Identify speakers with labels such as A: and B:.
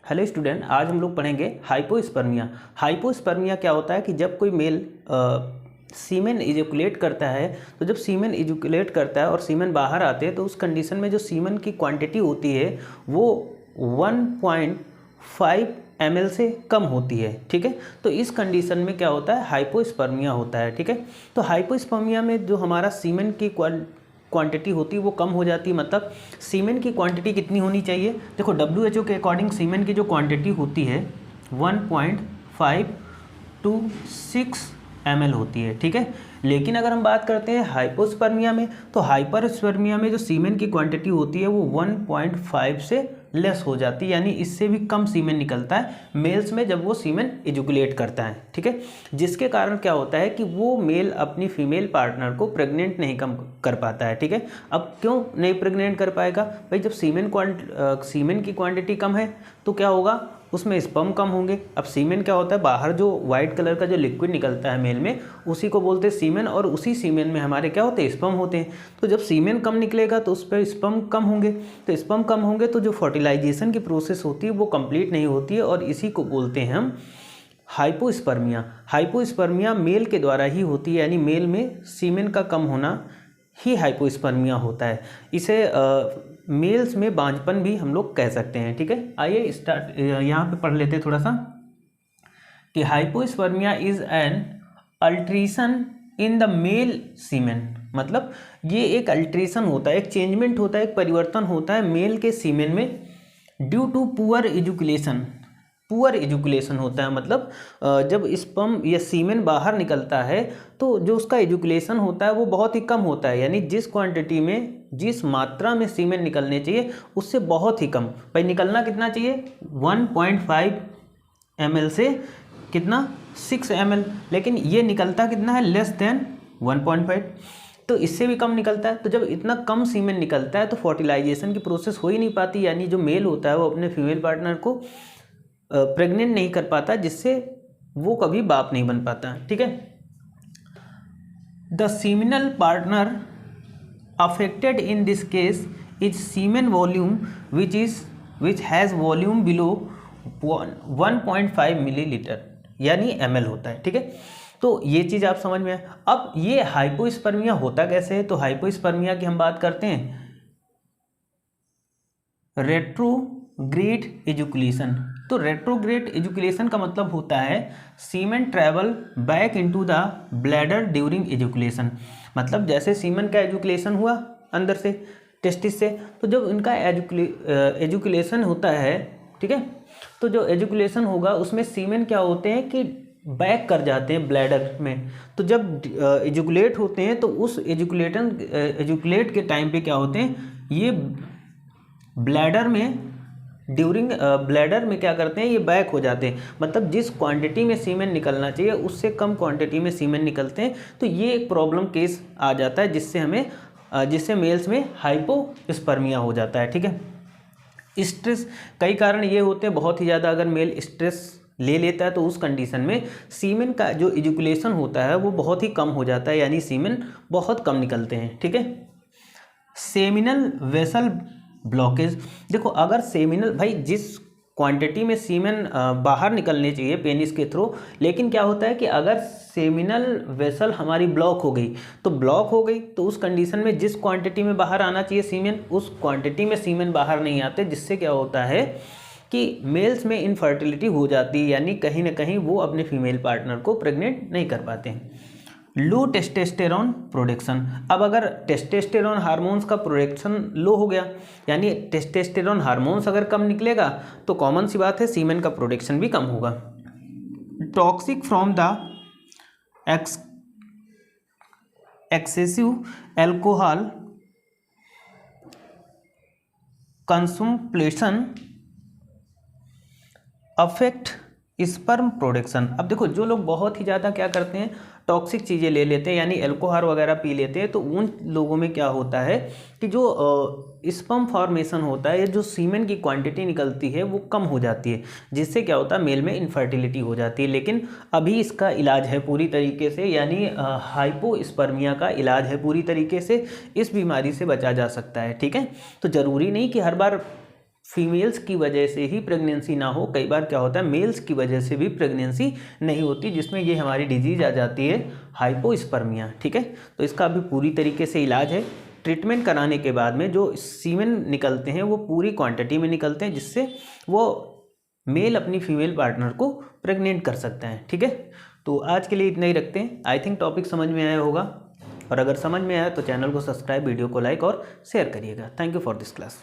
A: Hello student, आज हम लोग पढ़ेंगे हाइपोस्पर्मिया। हाइपोस्पर्मिया क्या होता है कि जब कोई मेल सीमेन इजैकुलेट करता है, तो जब सीमेन इजैकुलेट करता है और सीमेन बाहर आते हैं तो उस कंडीशन में जो सीमेन की क्वांटिटी होती है वो 1.5 ml से कम होती है। ठीक है, तो इस कंडीशन में क्या होता है, हाइपोस्पर्मिया होता है। ठीक है, तो हाइपोस्पर्मिया में जो हमारा सीमेन की क्वांटिटी होती है वो कम हो जाती है। मतलब सीमेन की क्वांटिटी कितनी होनी चाहिए, देखो WHO के अकॉर्डिंग सीमेन की जो क्वांटिटी होती है 1.5 to 6 ml होती है। ठीक है, लेकिन अगर हम बात करते हैं हाइपोस्पर्मिया में, तो हाइपरस्पर्मिया में जो सीमेन की क्वांटिटी होती है वो 1.5 से लेस हो जाती है, यानी इससे भी कम सीमेन निकलता है मेल्स में जब वो सीमेन इजैकुलेट करता है। ठीक है, जिसके कारण क्या होता है कि वो मेल अपनी फीमेल पार्टनर को प्रेग्नेंट नहीं कम कर पाता है। ठीक है, अब क्यों नहीं प्रेग्नेंट कर पाएगा भाई, जब सीमेन की क्वांटिटी कम है तो क्या होगा, उसमें स्पर्म कम होंगे। अब सीमेन क्या होता है, बाहर जो वाइट कलर का जो लिक्विड निकलता है मेल में उसी को बोलते हैं सीमेन, और उसी सीमेन में हमारे क्या होते हैं, स्पर्म होते हैं। तो जब सीमेन कम निकलेगा तो उस पर स्पर्म कम होंगे, तो स्पर्म कम होंगे तो जो फर्टिलाइजेशन की प्रोसेस होती है वो कंप्लीट नहीं होती है, और इसी को बोलते हैं हम हाइपोस्पर्मिया। हाइपोस्पर्मिया मेल के द्वारा ही होती है, यानी मेल में सीमेन का कम होना ही हाइपोस्पर्मिया होता है। इसे मेल्स में बांझपन भी हम लोग कह सकते हैं। ठीक है, आइए स्टार्ट यहाँ पे पढ़ लेते हैं थोड़ा सा कि hypospermia is an alteration in the male semen. मतलब ये एक अल्ट्रेशन होता है, एक चेंजमेंट होता है, एक परिवर्तन होता है मेल के सीमेन में due to poor ejaculation. Poor ejaculation होता है, मतलब जब स्पर्म या सीमेन बाहर निकलता है तो जो उसका एजुकुलेशन होता है वो बहुत ही कम होता है, यानी जिस क्वांटिटी में, जिस मात्रा में सीमेन निकलने चाहिए उससे बहुत ही कम। भाई निकलना कितना चाहिए, 1.5 ml से कितना 6 ml, लेकिन ये निकलता कितना है, लेस देन 1.5, तो इससे भी कम निकलता है। तो जब इतना कम सीमेन निकलता है तो फर्टिलाइजेशन की प्रोसेस हो ही नहीं पाती, यानी जो मेल होता है वो अपने फीमेल पार्टनर को प्रेग्नेंट नहीं कर पाता, जिससे वो कभी बाप नहीं बन पाता। ठीक है, the seminal partner affected in this case is semen volume which has volume below 1.5 millilitre, यानी ml होता है। ठीक है, तो ये चीज़ आप समझ में आए। अब ये हाइपोस्पर्मिया होता कैसे है, तो हाइपोस्पर्मिया की हम बात करते हैं रेट्रोग्रेड एजुकुलेशन। तो रेट्रोग्रेड एजुकुलेशन का मतलब होता है semen travel back into the bladder during ejaculation. मतलब जैसे सीमेन का एजुकुलेशन हुआ अंदर से टेस्टिस से, तो जब इनका एजुकुलेशन होता है, ठीक है, तो जो एजुकुलेशन होगा उसमें सीमेन क्या होते हैं कि बैक कर जाते हैं ब्लैडर में। तो जब एजुकुलेट होते हैं तो उस एजुकुलेट के टाइम पे क्या होते हैं, ये ब्लैडर में ड्यूरिंग ब्लैडर में क्या करते हैं, ये बैक हो जाते हैं। मतलब जिस क्वांटिटी में सीमेन निकलना चाहिए उससे कम क्वांटिटी में सीमेन निकलते हैं। तो ये एक प्रॉब्लम केस आ जाता है जिससे मेल्स में हाइपोस्पर्मिया हो जाता है। ठीक है, स्ट्रेस, कई कारण ये होते हैं, बहुत ही ज़्यादा अगर मेल स्ट्रेस ले लेता है तो उस कंडीशन में सीमेन का जो इजैकुलेशन होता है वो बहुत ही कम हो जाता है, यानी सीमेन बहुत कम निकलते हैं। ठीक है, सेमिनल वेसल ब्लॉकेज। देखो अगर सेमिनल, भाई जिस क्वांटिटी में सीमेन बाहर निकलने चाहिए पेनिस के थ्रू, लेकिन क्या होता है कि अगर सेमिनल वेसल हमारी ब्लॉक हो गई, तो उस कंडीशन में जिस क्वांटिटी में बाहर आना चाहिए सीमेन, उस क्वांटिटी में सीमेन बाहर नहीं आते, जिससे क्या होता है कि मेल्स में इनफर्टिलिटी हो जाती है, यानी कहीं ना कहीं वो अपने फीमेल पार्टनर को प्रेग्नेंट नहीं कर पाते हैं। लो टेस्टोस्टेरोन प्रोडक्शन। अब अगर टेस्टोस्टेरोन हार्मोन्स का प्रोडक्शन लो हो गया, यानी टेस्टोस्टेरोन हार्मोन्स अगर कम निकलेगा तो कॉमन सी बात है सीमेन का प्रोडक्शन भी कम होगा। Toxic from the excessive alcohol consumption affect sperm production. अब देखो जो लोग बहुत ही ज़्यादा क्या करते हैं, टॉक्सिक चीज़ें ले लेते हैं, यानी एल्कोहल वगैरह पी लेते हैं, तो उन लोगों में क्या होता है कि जो स्पर्म फॉर्मेशन होता है, जो सीमेन की क्वांटिटी निकलती है वो कम हो जाती है, जिससे क्या होता है मेल में इनफर्टिलिटी हो जाती है। लेकिन अभी इसका इलाज है पूरी तरीके से, यानी हाइपोस्पर्मिया का इलाज है पूरी तरीके से, इस बीमारी से बचा जा सकता है। ठीक है, तो ज़रूरी नहीं कि हर बार फीमेल्स की वजह से ही प्रेगनेंसी ना हो, कई बार क्या होता है मेल्स की वजह से भी प्रेगनेंसी नहीं होती, जिसमें ये हमारी डिजीज़ आ जाती है हाइपोस्पर्मिया। ठीक है, तो इसका अभी पूरी तरीके से इलाज है। ट्रीटमेंट कराने के बाद में जो सीमेन निकलते हैं वो पूरी क्वांटिटी में निकलते हैं, जिससे वो मेल अपनी फीमेल पार्टनर को प्रेग्नेंट कर सकते हैं। ठीक है, तो आज के लिए इतना ही रखते हैं। आई थिंक टॉपिक समझ में आया होगा, और अगर समझ में आया तो चैनल को सब्सक्राइब, वीडियो को लाइक और शेयर करिएगा। Thank you for this class.